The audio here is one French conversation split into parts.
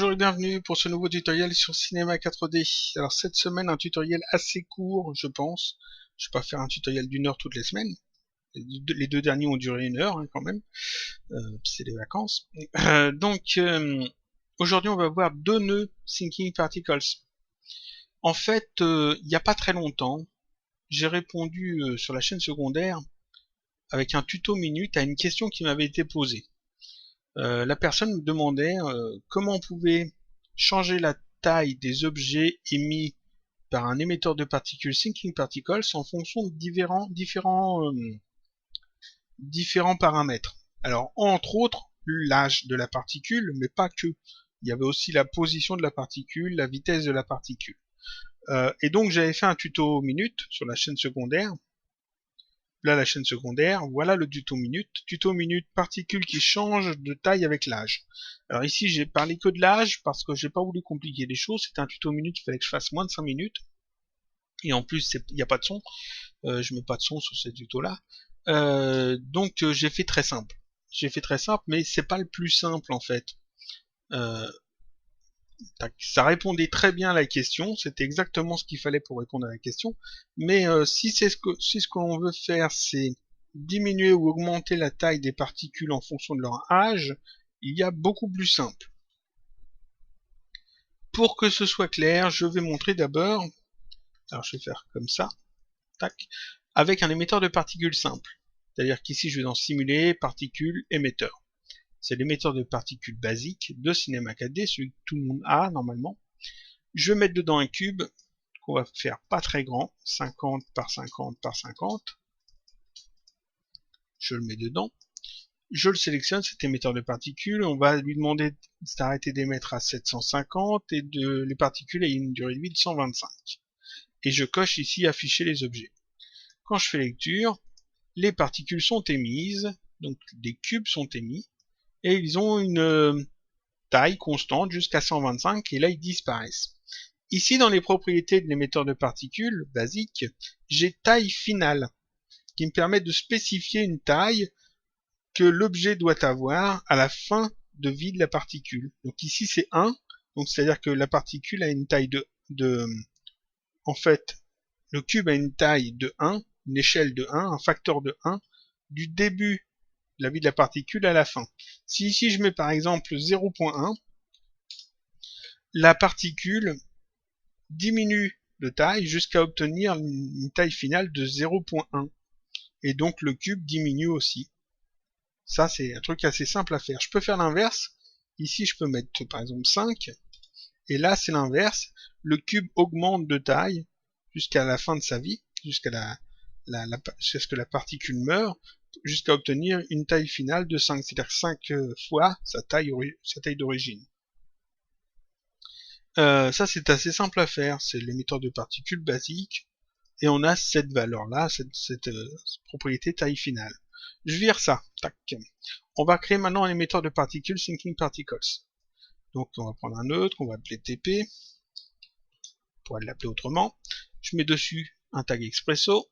Bonjour et bienvenue pour ce nouveau tutoriel sur Cinema 4D. Alors cette semaine un tutoriel assez court je pense. Je vais pas faire un tutoriel d'1 heure toutes les semaines. Les deux derniers ont duré 1 heure quand même. C'est les vacances. Aujourd'hui on va voir deux nœuds Thinking Particles. En fait il n'y a pas très longtemps j'ai répondu sur la chaîne secondaire avec un tuto minute à une question qui m'avait été posée. La personne me demandait comment on pouvait changer la taille des objets émis par un émetteur de particules Thinking Particles en fonction de différents paramètres. Alors, entre autres, l'âge de la particule, mais pas que. Il y avait aussi la position de la particule, la vitesse de la particule. Et donc, j'avais fait un tuto minute sur la chaîne secondaire. Là, la chaîne secondaire, voilà le tuto minute, particules qui changent de taille avec l'âge. Alors ici, j'ai parlé que de l'âge parce que j'ai pas voulu compliquer les choses. C'était un tuto minute, il fallait que je fasse moins de 5 minutes. Et en plus, il n'y a pas de son. Je mets pas de son sur ce tuto-là. Donc, j'ai fait très simple. Mais c'est pas le plus simple en fait. Ça répondait très bien à la question, c'était exactement ce qu'il fallait pour répondre à la question, mais si ce qu'on veut faire, c'est diminuer ou augmenter la taille des particules en fonction de leur âge, il y a beaucoup plus simple. Pour que ce soit clair, je vais montrer d'abord, alors je vais faire comme ça, tac, avec un émetteur de particules simple. C'est-à-dire qu'ici je vais dans simuler, particules, émetteur. C'est l'émetteur de particules basique de Cinema 4D, celui que tout le monde a normalement. Je vais mettre dedans un cube qu'on va faire pas très grand, 50 par 50 par 50. Je le mets dedans. Je le sélectionne, cet émetteur de particules. On va lui demander d'arrêter d'émettre à 750 et les particules ayant une durée de vie de 125. Et je coche ici afficher les objets. Quand je fais lecture, les particules sont émises, donc des cubes sont émis, et ils ont une taille constante jusqu'à 125 et là ils disparaissent. Ici dans les propriétés de l'émetteur de particules basique, j'ai taille finale qui me permet de spécifier une taille que l'objet doit avoir à la fin de vie de la particule. Donc ici c'est 1, donc c'est-à-dire que la particule a une taille en fait, le cube a une taille de 1, une échelle de 1, un facteur de 1 du début la vie de la particule à la fin. Si ici je mets par exemple 0.1, la particule diminue de taille jusqu'à obtenir une taille finale de 0.1. Et donc le cube diminue aussi. Ça c'est un truc assez simple à faire. Je peux faire l'inverse. Ici je peux mettre par exemple 5. Et là c'est l'inverse. Le cube augmente de taille jusqu'à la fin de sa vie, jusqu'à ce que la particule meure, jusqu'à obtenir une taille finale de 5, c'est-à-dire 5 fois sa taille d'origine. Ça c'est assez simple à faire, c'est l'émetteur de particules basique, et on a cette valeur-là, cette propriété taille finale. Je vire ça, tac. On va créer maintenant un émetteur de particules Thinking Particles. Donc on va prendre un neutre, on va appeler TP, on pourrait l'appeler autrement. Je mets dessus un tag Expresso.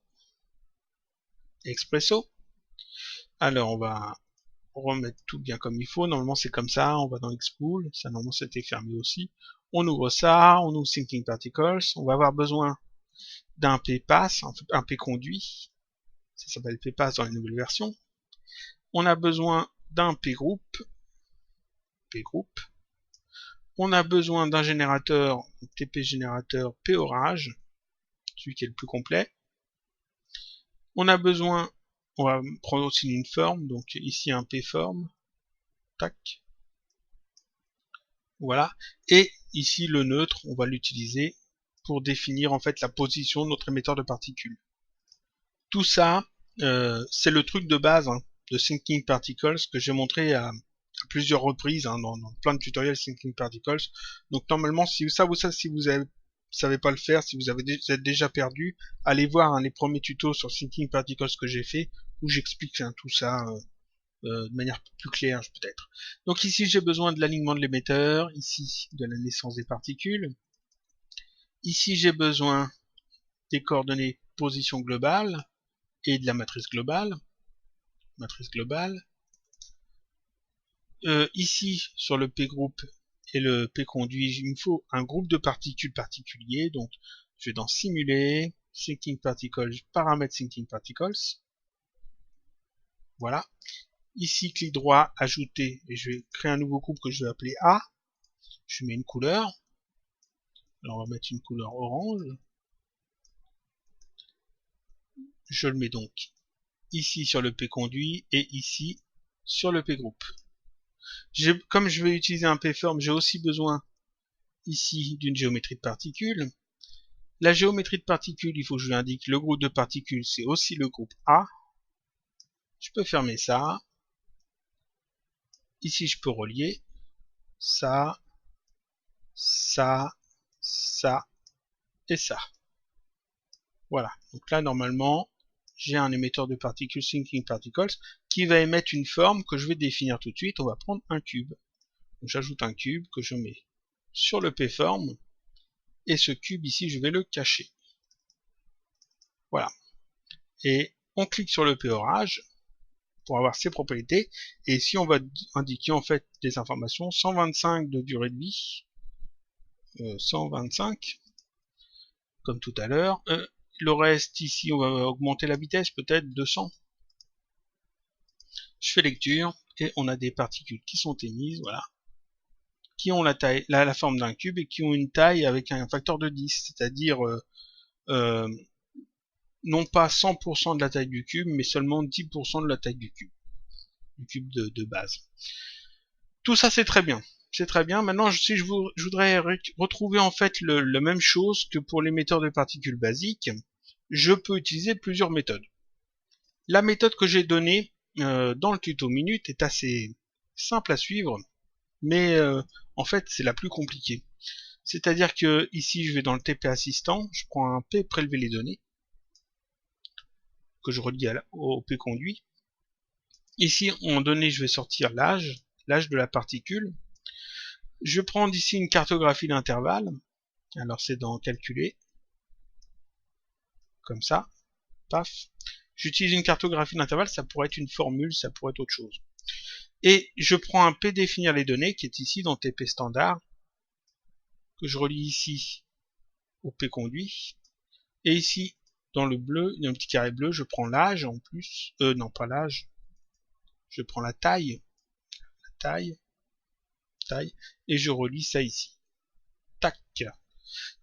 Alors on va remettre tout bien comme il faut. Normalement c'est comme ça, on va dans Expool, ça normalement c'était fermé aussi. On ouvre ça, on ouvre Thinking Particles, on va avoir besoin d'un PPass, un P-conduit, ça s'appelle PPass dans les nouvelles versions. On a besoin d'un P-group, on a besoin d'un générateur, TP générateur P-orage, celui qui est le plus complet. On a besoin, on va prendre aussi une forme, donc ici un P-form, tac, voilà, et ici le neutre, on va l'utiliser pour définir en fait la position de notre émetteur de particules. Tout ça, c'est le truc de base de Thinking Particles que j'ai montré à plusieurs reprises dans plein de tutoriels Thinking Particles. Donc normalement, si vous savez pas le faire, si vous êtes déjà perdu, allez voir les premiers tutos sur Thinking Particles que j'ai fait, où j'explique tout ça de manière plus claire peut-être. Donc ici j'ai besoin de l'alignement de l'émetteur, ici de la naissance des particules. Ici j'ai besoin des coordonnées position globale et de la matrice globale. Ici sur le P-group et le P conduit, il me faut un groupe de particules particulier. Donc je vais dans Simuler, Thinking Particles, paramètres Thinking Particles. Voilà. Ici, clic droit, ajouter, et je vais créer un nouveau groupe que je vais appeler A. Je mets une couleur. Alors on va mettre une couleur orange. Je le mets donc ici sur le P conduit et ici sur le P groupe. Comme je vais utiliser un P-form, j'ai aussi besoin ici d'une géométrie de particules. La géométrie de particules, il faut que je lui indique le groupe de particules, c'est aussi le groupe A. Je peux fermer ça. Ici, je peux relier ça, ça, ça et ça. Voilà. Donc là, normalement, j'ai un émetteur de particules Thinking Particles qui va émettre une forme que je vais définir tout de suite. On va prendre un cube. J'ajoute un cube que je mets sur le P-form. Et ce cube ici, je vais le cacher. Voilà. Et on clique sur le P-orage pour avoir ses propriétés. Et ici, on va indiquer en fait des informations. 125 de durée de vie. 125. Comme tout à l'heure. Le reste, ici, on va augmenter la vitesse, peut-être 200. Je fais lecture, et on a des particules qui sont émises, voilà, qui ont la taille, la forme d'un cube, et qui ont une taille avec un facteur de 10, c'est-à-dire non pas 100% de la taille du cube, mais seulement 10% de la taille du cube de base. Tout ça, c'est très bien. C'est très bien. Maintenant, si je voudrais retrouver en fait la même chose que pour l'émetteur de particules basiques, je peux utiliser plusieurs méthodes. La méthode que j'ai donnée dans le tuto minute est assez simple à suivre, mais en fait c'est la plus compliquée. C'est-à-dire que ici je vais dans le TP assistant, je prends un P prélever les données, que je relie au P conduit. Ici en données je vais sortir l'âge de la particule. Je prends ici une cartographie d'intervalle, alors c'est dans calculer, comme ça, paf. J'utilise une cartographie d'intervalle, ça pourrait être une formule, ça pourrait être autre chose. Et je prends un P définir les données, qui est ici dans TP standard, que je relie ici au P conduit. Et ici, dans le bleu, il y a un petit carré bleu, je prends l'âge en plus. Non, pas l'âge. Je prends la taille. Et je relie ça ici. Tac.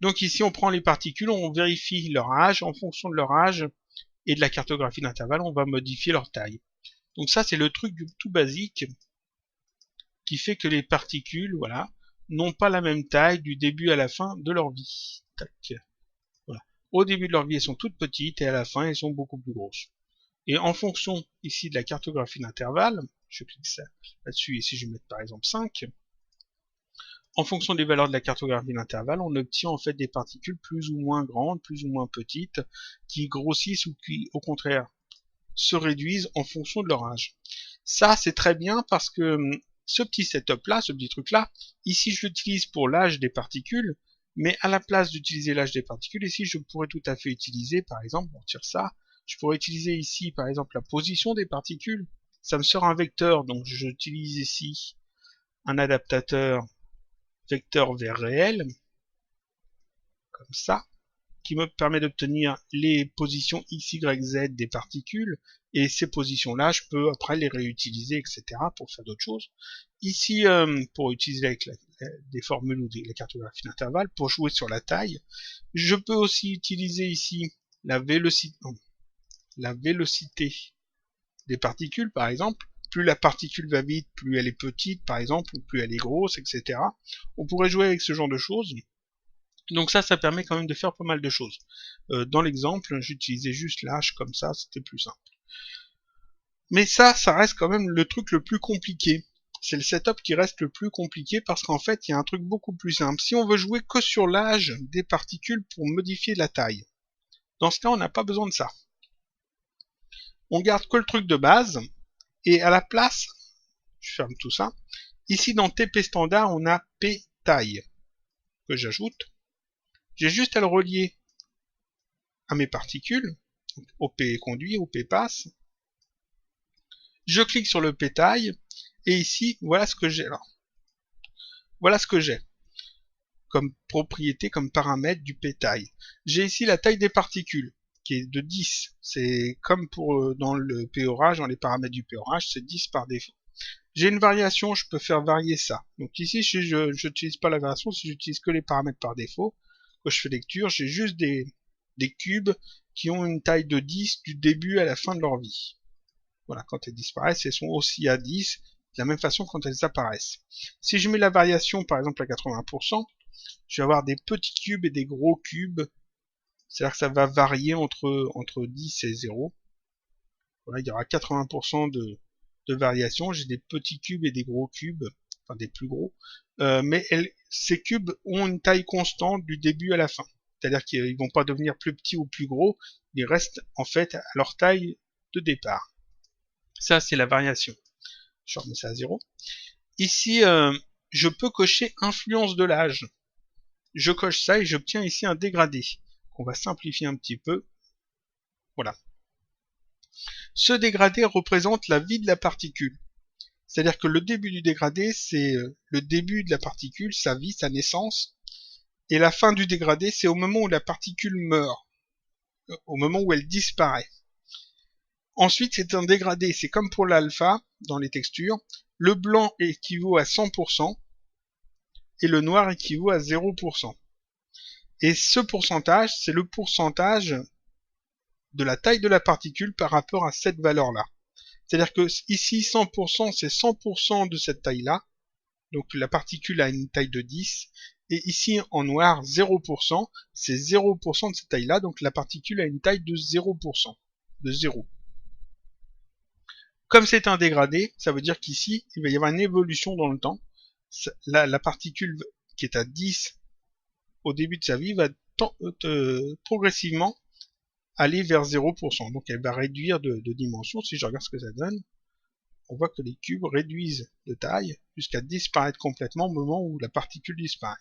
Donc ici, on prend les particules, on vérifie leur âge. En fonction de leur âge et de la cartographie d'intervalle, on va modifier leur taille. Donc ça, c'est le truc du tout basique qui fait que les particules, voilà, n'ont pas la même taille du début à la fin de leur vie. Tac. Voilà. Au début de leur vie, elles sont toutes petites et à la fin, elles sont beaucoup plus grosses. Et en fonction ici de la cartographie d'intervalle, je clique ça là-dessus, ici je vais mettre par exemple 5, en fonction des valeurs de la cartographie d'intervalle, on obtient en fait des particules plus ou moins grandes, plus ou moins petites, qui grossissent ou qui au contraire se réduisent en fonction de leur âge. Ça c'est très bien parce que ce petit setup là, ce petit truc là, ici je l'utilise pour l'âge des particules, mais à la place d'utiliser l'âge des particules, ici je pourrais tout à fait utiliser, par exemple, on tire ça, je pourrais utiliser ici par exemple la position des particules, ça me sort un vecteur, donc j'utilise ici un adaptateur vecteur vers réel, comme ça, qui me permet d'obtenir les positions x, y, z des particules, et ces positions-là, je peux après les réutiliser, etc., pour faire d'autres choses. Ici, pour utiliser avec des formules ou la cartographie d'intervalle, pour jouer sur la taille, je peux aussi utiliser ici la vélocité des particules, par exemple. Plus la particule va vite, plus elle est petite, par exemple, ou plus elle est grosse, etc. On pourrait jouer avec ce genre de choses. Donc ça permet quand même de faire pas mal de choses. Dans l'exemple, j'utilisais juste l'âge comme ça, c'était plus simple. Mais ça reste quand même le truc le plus compliqué. C'est le setup qui reste le plus compliqué parce qu'en fait, il y a un truc beaucoup plus simple. Si on veut jouer que sur l'âge des particules pour modifier la taille, dans ce cas, on n'a pas besoin de ça. On garde que le truc de base, et à la place, je ferme tout ça, ici dans TP standard, on a P taille, que j'ajoute. J'ai juste à le relier à mes particules, au P conduit, au P passe. Je clique sur le P taille, et ici, voilà ce que j'ai là. Voilà ce que j'ai comme propriété, comme paramètre du p-taille. J'ai ici la taille des particules, qui est de 10. C'est comme pour dans le p-orage, dans les paramètres du p-orage, c'est 10 par défaut. J'ai une variation, je peux faire varier ça. Donc ici, si je n'utilise pas la variation, si j'utilise que les paramètres par défaut, quand je fais lecture, j'ai juste des cubes qui ont une taille de 10 du début à la fin de leur vie. Voilà, quand elles disparaissent, elles sont aussi à 10, de la même façon quand elles apparaissent. Si je mets la variation, par exemple, à 80%, je vais avoir des petits cubes et des gros cubes. C'est-à-dire que ça va varier entre 10 et 0. Voilà, il y aura 80% de variation. J'ai des petits cubes et des gros cubes, enfin des plus gros. Mais ces cubes ont une taille constante du début à la fin. C'est-à-dire qu'ils vont pas devenir plus petits ou plus gros. Ils restent en fait à leur taille de départ. Ça, c'est la variation. Je remets ça à 0. Ici, je peux cocher influence de l'âge. Je coche ça et j'obtiens ici un dégradé. On va simplifier un petit peu. Voilà. Ce dégradé représente la vie de la particule. C'est-à-dire que le début du dégradé, c'est le début de la particule, sa vie, sa naissance. Et la fin du dégradé, c'est au moment où la particule meurt. Au moment où elle disparaît. Ensuite, c'est un dégradé. C'est comme pour l'alpha, dans les textures. Le blanc équivaut à 100%. Et le noir équivaut à 0%. Et ce pourcentage, c'est le pourcentage de la taille de la particule par rapport à cette valeur-là. C'est-à-dire que ici, 100%, c'est 100% de cette taille-là. Donc la particule a une taille de 10. Et ici, en noir, 0%, c'est 0% de cette taille-là. Donc la particule a une taille de 0%, de 0. Comme c'est un dégradé, ça veut dire qu'ici, il va y avoir une évolution dans le temps. La particule qui est à 10 au début de sa vie va progressivement aller vers 0%. Donc elle va réduire de dimension. Si je regarde ce que ça donne, on voit que les cubes réduisent de taille jusqu'à disparaître complètement au moment où la particule disparaît.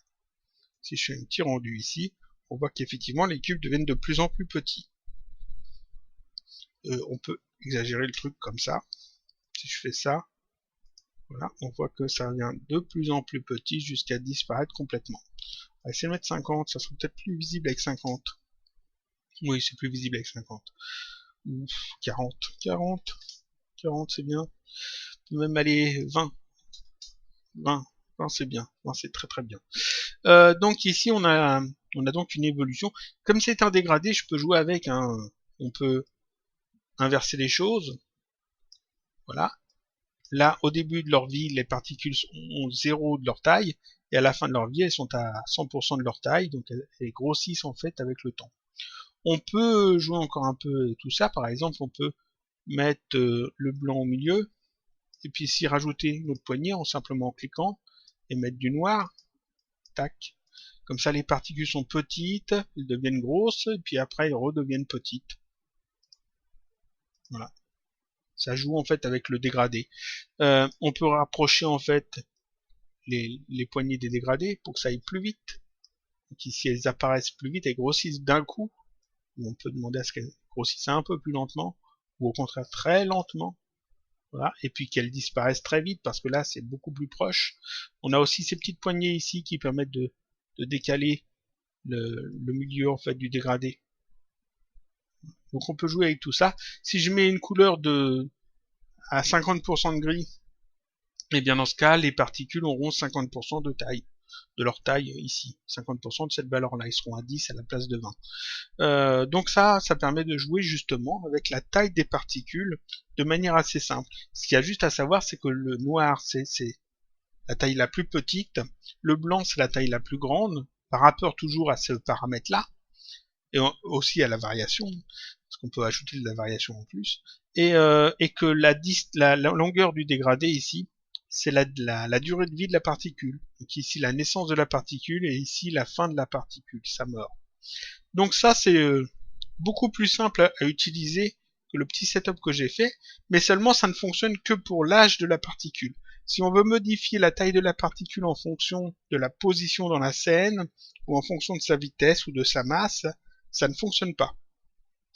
Si je fais un petit rendu ici, on voit qu'effectivement les cubes deviennent de plus en plus petits. On peut exagérer le truc comme ça. Si je fais ça, voilà, on voit que ça devient de plus en plus petit jusqu'à disparaître complètement. On va essayer de mettre 50, ça sera peut-être plus visible avec 50. Oui, c'est plus visible avec 50. Ouf, 40, 40, 40 c'est bien. On peut même aller 20. 20, 20 c'est bien. 20 c'est très très bien. Donc ici on a donc une évolution. Comme c'est un dégradé, je peux jouer avec. On peut inverser les choses. Voilà. Là, au début de leur vie, les particules ont 0 de leur taille, et à la fin de leur vie, elles sont à 100% de leur taille, donc elles grossissent en fait avec le temps. On peut jouer encore un peu tout ça, par exemple, on peut mettre le blanc au milieu, et puis ici rajouter une autre poignée en simplement cliquant, et mettre du noir, tac. Comme ça, les particules sont petites, elles deviennent grosses, et puis après, elles redeviennent petites. Voilà. Ça joue en fait avec le dégradé. On peut rapprocher en fait les poignées des dégradés pour que ça aille plus vite. Donc ici elles apparaissent plus vite, elles grossissent d'un coup. Ou on peut demander à ce qu'elles grossissent un peu plus lentement, ou au contraire très lentement. Voilà. Et puis qu'elles disparaissent très vite parce que là c'est beaucoup plus proche. On a aussi ces petites poignées ici qui permettent de décaler le milieu en fait du dégradé. Donc on peut jouer avec tout ça. Si je mets une couleur à 50% de gris, et bien dans ce cas, les particules auront 50% de leur taille ici. 50% de cette valeur-là, ils seront à 10 à la place de 20. Donc ça permet de jouer justement avec la taille des particules de manière assez simple. Ce qu'il y a juste à savoir, c'est que le noir, c'est la taille la plus petite, le blanc, c'est la taille la plus grande, par rapport toujours à ce paramètre-là, et aussi à la variation, parce qu'on peut ajouter de la variation en plus, et que la longueur du dégradé ici, c'est la durée de vie de la particule. Donc ici la naissance de la particule et ici la fin de la particule, sa mort. Donc ça c'est beaucoup plus simple à utiliser que le petit setup que j'ai fait, mais seulement ça ne fonctionne que pour l'âge de la particule. Si on veut modifier la taille de la particule en fonction de la position dans la scène, ou en fonction de sa vitesse ou de sa masse, ça ne fonctionne pas.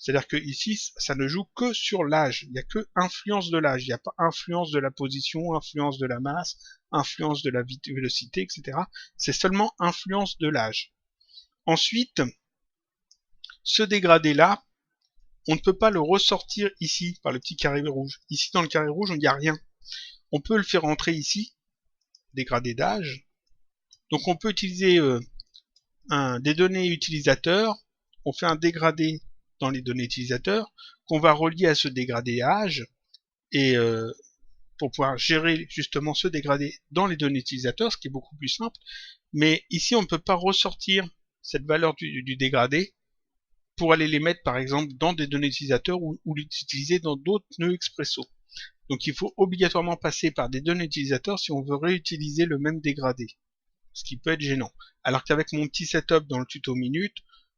C'est-à-dire que ici, ça ne joue que sur l'âge. Il n'y a que influence de l'âge. Il n'y a pas influence de la position, influence de la masse, influence de la vélocité, etc. C'est seulement influence de l'âge. Ensuite, ce dégradé-là, on ne peut pas le ressortir ici par le petit carré rouge. Ici, dans le carré rouge, il n'y a rien. On peut le faire entrer ici, dégradé d'âge. Donc on peut utiliser des données utilisateurs. On fait un dégradé dans les données utilisateurs qu'on va relier à ce dégradé âge et pour pouvoir gérer justement ce dégradé dans les données utilisateurs, ce qui est beaucoup plus simple. Mais ici, on ne peut pas ressortir cette valeur du dégradé pour aller les mettre par exemple dans des données utilisateurs ou l'utiliser dans d'autres nœuds Expresso. Donc il faut obligatoirement passer par des données utilisateurs si on veut réutiliser le même dégradé, ce qui peut être gênant. Alors qu'avec mon petit setup dans le tuto minute,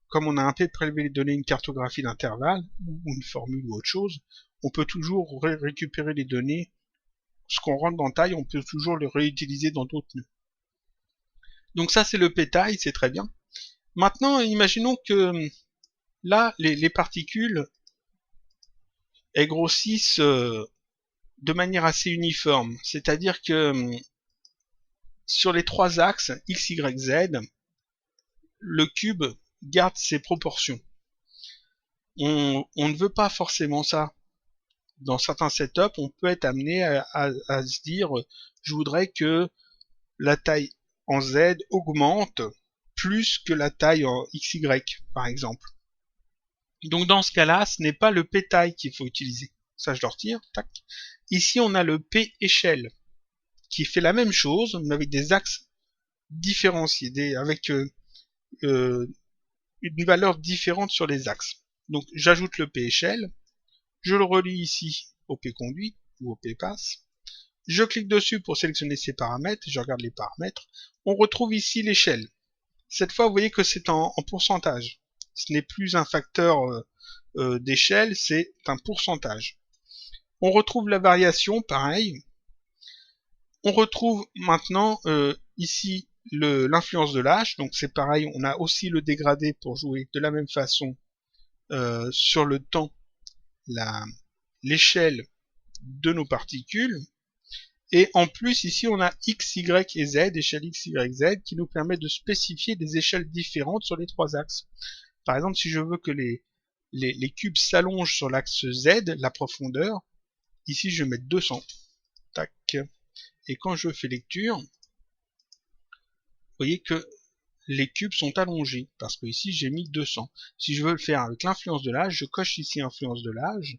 comme on a un peu prélevé les données, une cartographie d'intervalle, ou une formule ou autre chose, on peut toujours récupérer les données. Ce qu'on rentre dans taille, on peut toujours le réutiliser dans d'autres nœuds. Donc ça c'est le p-taille, c'est très bien. Maintenant, imaginons que là, les particules, elles grossissent de manière assez uniforme. C'est-à-dire que sur les trois axes, x, y, z, le cube garde ses proportions. On ne veut pas forcément ça. Dans certains setups, on peut être amené à se dire, je voudrais que la taille en z augmente plus que la taille en xy, par exemple. Donc dans ce cas-là, ce n'est pas le p-taille qu'il faut utiliser. Ça, je le retire. Tac. Ici, on a le p-échelle, qui fait la même chose, mais avec des axes différenciés, avec une valeur différente sur les axes. Donc j'ajoute le p-échelle, je le relie ici au p-conduit ou au p-passe, je clique dessus pour sélectionner ces paramètres, je regarde les paramètres, on retrouve ici l'échelle. Cette fois, vous voyez que c'est en pourcentage. Ce n'est plus un facteur d'échelle, c'est un pourcentage. On retrouve la variation, pareil. On retrouve maintenant ici l'influence de l'âge, donc c'est pareil, on a aussi le dégradé pour jouer de la même façon sur le temps, l'échelle de nos particules. Et en plus, ici, on a x, y et z, échelle x, y, z, qui nous permet de spécifier des échelles différentes sur les trois axes. Par exemple, si je veux que les cubes s'allongent sur l'axe z, la profondeur, ici, je vais mettre 200. Tac. Et quand je fais lecture, vous voyez que les cubes sont allongés, parce que ici, j'ai mis 200. Si je veux le faire avec l'influence de l'âge, je coche ici influence de l'âge,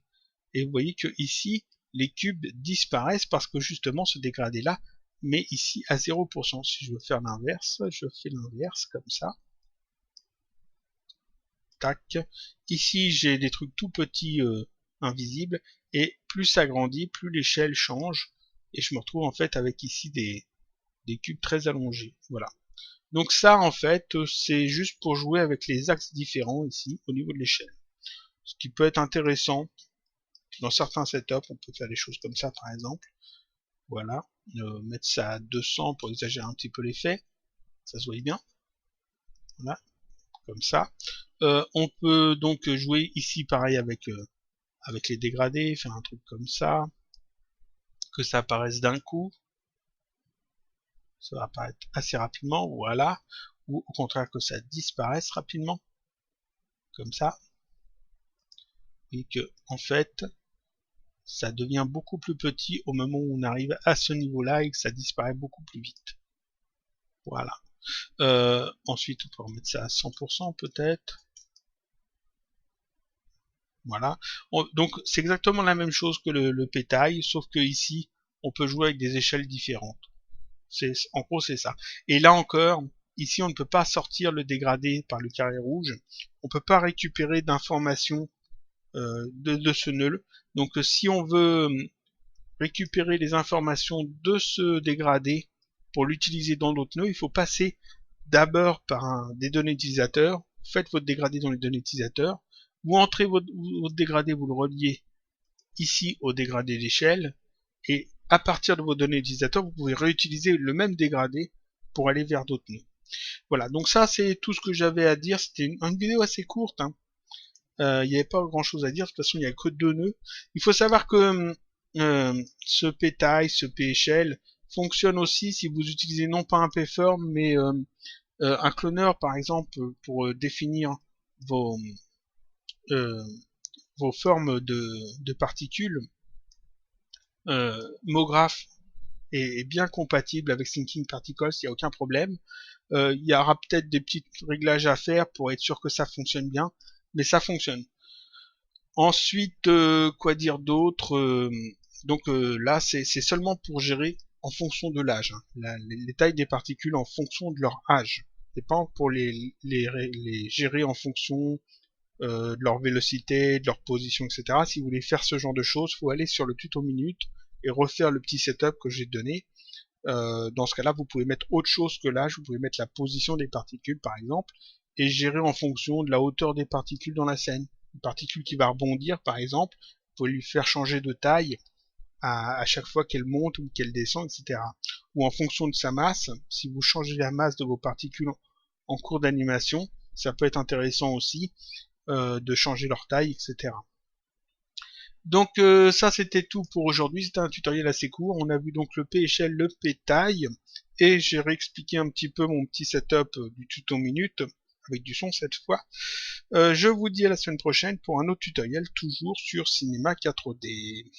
et vous voyez que ici, les cubes disparaissent parce que justement ce dégradé-là met ici à 0%. Si je veux faire l'inverse, je fais l'inverse comme ça. Tac. Ici, j'ai des trucs tout petits invisibles, et plus ça grandit, plus l'échelle change, et je me retrouve en fait avec ici des cubes très allongés. Voilà. Donc ça, en fait, c'est juste pour jouer avec les axes différents ici, au niveau de l'échelle. Ce qui peut être intéressant. Dans certains setups, on peut faire des choses comme ça, par exemple. Voilà. Mettre ça à 200 pour exagérer un petit peu l'effet. Ça se voit bien. Voilà. Comme ça. On peut donc jouer ici, pareil, avec les dégradés. Faire un truc comme ça. Que ça apparaisse d'un coup. Ça va apparaître assez rapidement. Voilà. Ou au contraire que ça disparaisse rapidement. Comme ça. Et que, en fait, ça devient beaucoup plus petit au moment où on arrive à ce niveau-là et que ça disparaît beaucoup plus vite. Voilà. Ensuite, on peut remettre ça à 100% peut-être. Voilà. Donc, c'est exactement la même chose que le p-taille, sauf que ici, on peut jouer avec des échelles différentes. En gros, c'est ça. Et là encore, ici, on ne peut pas sortir le dégradé par le carré rouge. On ne peut pas récupérer d'informations de ce nœud. Donc si on veut récupérer les informations de ce dégradé pour l'utiliser dans d'autres nœuds, il faut passer d'abord par des données utilisateurs. Faites votre dégradé dans les données utilisateurs. Vous entrez votre dégradé, vous le reliez ici au dégradé d'échelle. Et à partir de vos données utilisateurs, vous pouvez réutiliser le même dégradé pour aller vers d'autres nœuds. Voilà, donc ça c'est tout ce que j'avais à dire. C'était une vidéo assez courte, hein. Il n'y avait pas grand chose à dire, de toute façon il n'y a que 2 nœuds. Il faut savoir que ce ptaille, ce pshell fonctionne aussi si vous utilisez non pas un pform mais un cloneur par exemple pour définir vos, euh, vos formes de particules. MoGraph est bien compatible avec Thinking Particles, il n'y a aucun problème. Il y aura peut-être des petits réglages à faire pour être sûr que ça fonctionne bien, mais ça fonctionne. Ensuite, quoi dire d'autre donc là, c'est seulement pour gérer en fonction de l'âge, hein. Les tailles des particules en fonction de leur âge. C'est pas pour les gérer en fonction de leur vélocité, de leur position, etc. Si vous voulez faire ce genre de choses, il faut aller sur le tuto minute et refaire le petit setup que j'ai donné. Dans ce cas-là, vous pouvez mettre autre chose que l'âge, vous pouvez mettre la position des particules par exemple, et gérer en fonction de la hauteur des particules dans la scène. Une particule qui va rebondir par exemple, vous pouvez lui faire changer de taille à chaque fois qu'elle monte ou qu'elle descend, etc. Ou en fonction de sa masse, si vous changez la masse de vos particules en cours d'animation, ça peut être intéressant aussi de changer leur taille, etc. Donc ça c'était tout pour aujourd'hui, c'était un tutoriel assez court, on a vu donc le pshell, le ptaille, et j'ai réexpliqué un petit peu mon petit setup du tuto minute, avec du son cette fois. Je vous dis à la semaine prochaine pour un autre tutoriel, toujours sur Cinema 4D.